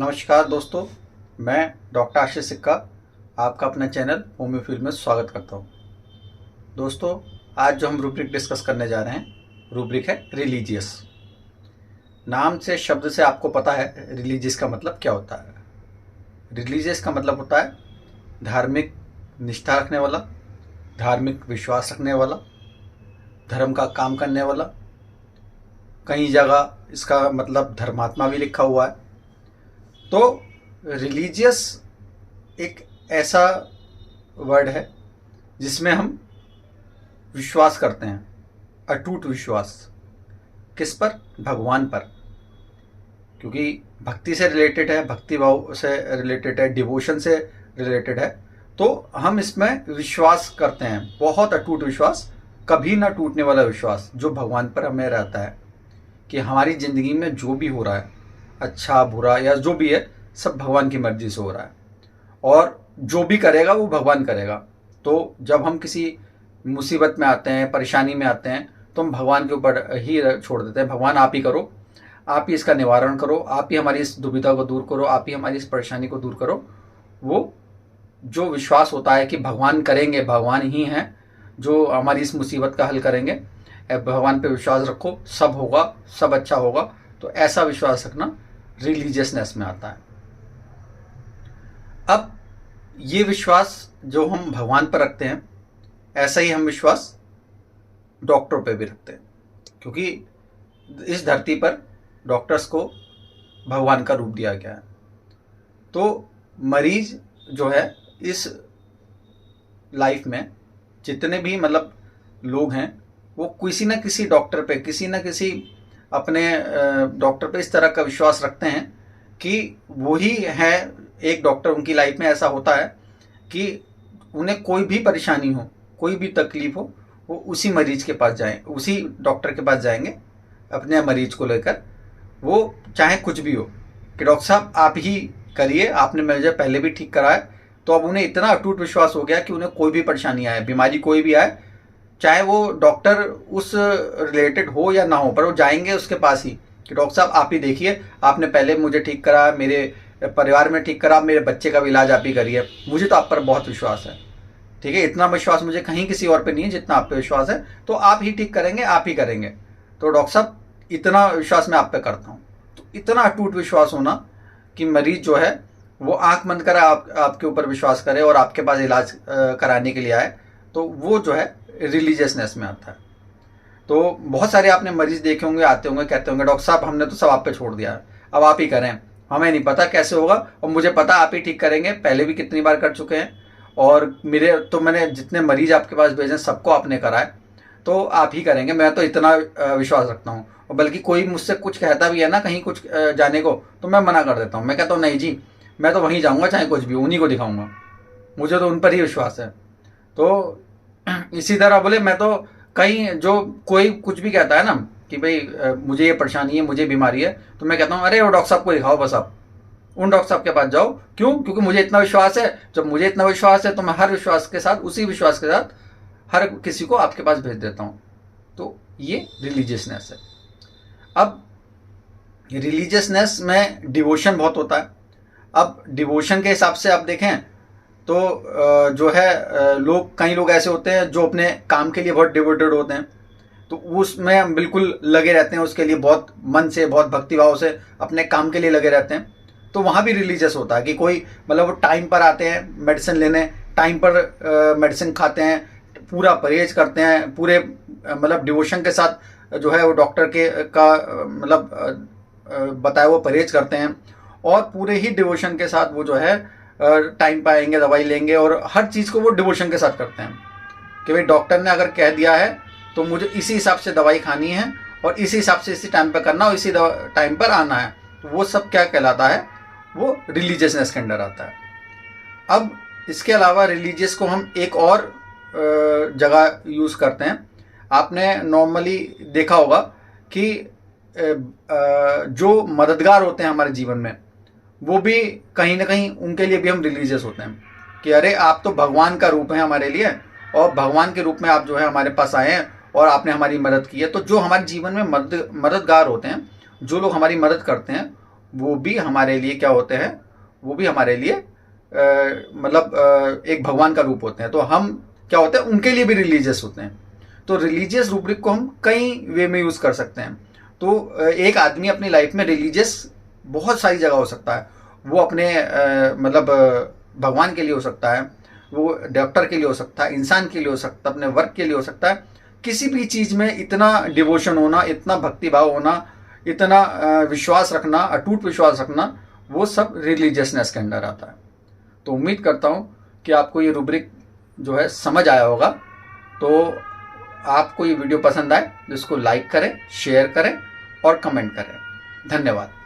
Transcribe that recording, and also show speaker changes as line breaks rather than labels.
नमस्कार दोस्तों, मैं डॉक्टर आशीष सिक्का आपका अपने चैनल होम्यो फील्ड में स्वागत करता हूं। दोस्तों, आज जो हम रूब्रिक डिस्कस करने जा रहे हैं, रूब्रिक है रिलीजियस। नाम से, शब्द से आपको पता है रिलीजियस का मतलब क्या होता है। रिलीजियस का मतलब होता है धार्मिक निष्ठा रखने वाला, धार्मिक विश्वास रखने वाला, धर्म का काम करने वाला। कई जगह इसका मतलब धर्मात्मा भी लिखा हुआ है। तो रिलीजियस एक ऐसा वर्ड है जिसमें हम विश्वास करते हैं, अटूट विश्वास। किस पर? भगवान पर। क्योंकि भक्ति से रिलेटेड है, भक्ति भाव से रिलेटेड है, डिवोशन से रिलेटेड है, तो हम इसमें विश्वास करते हैं। बहुत अटूट विश्वास, कभी ना टूटने वाला विश्वास जो भगवान पर हमें रहता है कि हमारी ज़िंदगी में जो भी हो रहा है, अच्छा बुरा या जो भी है, सब भगवान की मर्जी से हो रहा है और जो भी करेगा वो भगवान करेगा। तो जब हम किसी मुसीबत में आते हैं, परेशानी में आते हैं, तो हम भगवान के ऊपर ही छोड़ देते हैं। भगवान आप ही करो, आप ही इसका निवारण करो, आप ही हमारी इस दुविधा को दूर करो, आप ही हमारी इस परेशानी को दूर करो। वो जो विश्वास होता है कि भगवान करेंगे, भगवान ही हैं जो हमारी इस मुसीबत का हल करेंगे, भगवान पे विश्वास रखो, सब होगा, सब अच्छा होगा। तो ऐसा विश्वास रखना रिलीजियसनेस में आता है। अब ये विश्वास जो हम भगवान पर रखते हैं, ऐसा ही हम विश्वास डॉक्टरों पे भी रखते हैं, क्योंकि इस धरती पर डॉक्टर्स को भगवान का रूप दिया गया है। तो मरीज जो है, इस लाइफ में जितने भी मतलब लोग हैं, वो किसी न किसी डॉक्टर पे, किसी न किसी अपने डॉक्टर पे इस तरह का विश्वास रखते हैं कि वही है एक डॉक्टर। उनकी लाइफ में ऐसा होता है कि उन्हें कोई भी परेशानी हो, कोई भी तकलीफ हो, वो उसी मरीज के पास जाएं, उसी डॉक्टर के पास जाएंगे अपने मरीज को लेकर। वो चाहे कुछ भी हो कि डॉक्टर साहब आप ही करिए, आपने मुझे पहले भी ठीक कराया। तो अब उन्हें इतना अटूट विश्वास हो गया कि उन्हें कोई भी परेशानी आए, बीमारी कोई भी आए, चाहे वो डॉक्टर उस रिलेटेड हो या ना हो, पर वो जाएंगे उसके पास ही कि डॉक्टर साहब आप ही देखिए, आपने पहले मुझे ठीक करा, मेरे परिवार में ठीक करा, मेरे बच्चे का भी इलाज आप ही करिए, मुझे तो आप पर बहुत विश्वास है। ठीक है, इतना विश्वास मुझे कहीं किसी और पे नहीं है जितना आप पे विश्वास है, तो आप ही ठीक करेंगे, आप ही करेंगे। तो डॉक्टर साहब इतना विश्वास मैं आप पे करता हूँ। तो इतना अटूट विश्वास होना कि मरीज जो है वो आंख बंद कर आपके ऊपर विश्वास करे और आपके पास इलाज कराने के लिए आए, तो वो जो है रिलीजियसनेस में आता है। तो बहुत सारे आपने मरीज देखे होंगे, आते होंगे, कहते होंगे डॉक्टर साहब हमने तो सब आप पे छोड़ दिया है, अब आप ही करें, हमें नहीं पता कैसे होगा, और मुझे पता आप ही ठीक करेंगे, पहले भी कितनी बार कर चुके हैं, और मैंने जितने मरीज आपके पास भेजे सबको आपने कराए, तो आप ही करेंगे, मैं तो इतना विश्वास रखता हूँ। और बल्कि कोई मुझसे कुछ कहता भी है ना कहीं कुछ जाने को, तो मैं मना कर देता हूँ। मैं कहता हूँ नहीं जी, मैं तो वहीं जाऊँगा, चाहे कुछ भी, उन्हीं को दिखाऊँगा, मुझे तो उन पर ही विश्वास है। तो इसी तरह बोले, मैं तो कहीं जो कोई कुछ भी कहता है ना कि भाई मुझे ये परेशानी है, मुझे बीमारी है, तो मैं कहता हूँ अरे वो डॉक्टर साहब को दिखाओ, बस आप उन डॉक्टर साहब के पास जाओ। क्यों? क्योंकि मुझे इतना विश्वास है। जब मुझे इतना विश्वास है तो मैं हर विश्वास के साथ, उसी विश्वास के साथ हर किसी को आपके पास भेज देता हूँ। तो ये रिलीजियसनेस है। अब रिलीजियसनेस में डिवोशन बहुत होता है। अब डिवोशन के हिसाब से आप देखें तो जो है कई लोग ऐसे होते हैं जो अपने काम के लिए बहुत डिवोटेड होते हैं, तो उसमें हम बिल्कुल लगे रहते हैं, उसके लिए बहुत मन से, बहुत भक्तिभाव से अपने काम के लिए लगे रहते हैं। तो वहाँ भी रिलीजियस होता है कि कोई मतलब वो टाइम पर आते हैं मेडिसिन लेने, टाइम पर मेडिसिन खाते हैं, पूरा परहेज करते हैं, पूरे मतलब डिवोशन के साथ जो है वो डॉक्टर के का मतलब बताया वो परहेज करते हैं, और पूरे ही डिवोशन के साथ वो जो है टाइम पे आएंगे, दवाई लेंगे, और हर चीज़ को वो डिवोशन के साथ करते हैं कि भाई डॉक्टर ने अगर कह दिया है तो मुझे इसी हिसाब से दवाई खानी है, और इसी हिसाब से इसी टाइम पर करना, और इसी टाइम पर आना है। तो वो सब क्या कहलाता है? वो रिलीजियसनेस के अंडर आता है। अब इसके अलावा रिलीजियस को हम एक और जगह यूज़ करते हैं। आपने नॉर्मली देखा होगा कि जो मददगार होते हैं हमारे जीवन में, वो भी कहीं ना कहीं उनके लिए भी हम रिलीजियस होते हैं कि अरे आप तो भगवान का रूप है हमारे लिए, और भगवान के रूप में आप जो है हमारे पास आए हैं और आपने हमारी मदद की है। तो जो हमारे जीवन में मददगार होते हैं, जो लोग हमारी मदद करते हैं, वो भी हमारे लिए क्या होते हैं, वो भी हमारे लिए एक भगवान का रूप होते हैं। तो हम क्या होते हैं, उनके लिए भी रिलीजियस होते हैं। तो रिलीजियस रूब्रिक को हम कई वे में यूज़ कर सकते हैं। तो एक आदमी अपनी लाइफ में रिलीजियस बहुत सारी जगह हो सकता है। वो अपने भगवान के लिए हो सकता है, वो डॉक्टर के लिए हो सकता है, इंसान के लिए हो सकता है, अपने वर्क के लिए हो सकता है। किसी भी चीज़ में इतना डिवोशन होना, इतना भक्तिभाव होना, इतना विश्वास रखना, अटूट विश्वास रखना, वो सब रिलीजियसनेस के अंडर आता है। तो उम्मीद करता हूँ कि आपको ये रूब्रिक जो है समझ आया होगा। तो आपको ये वीडियो पसंद आए तो इसको लाइक करें, शेयर करें और कमेंट करें। धन्यवाद।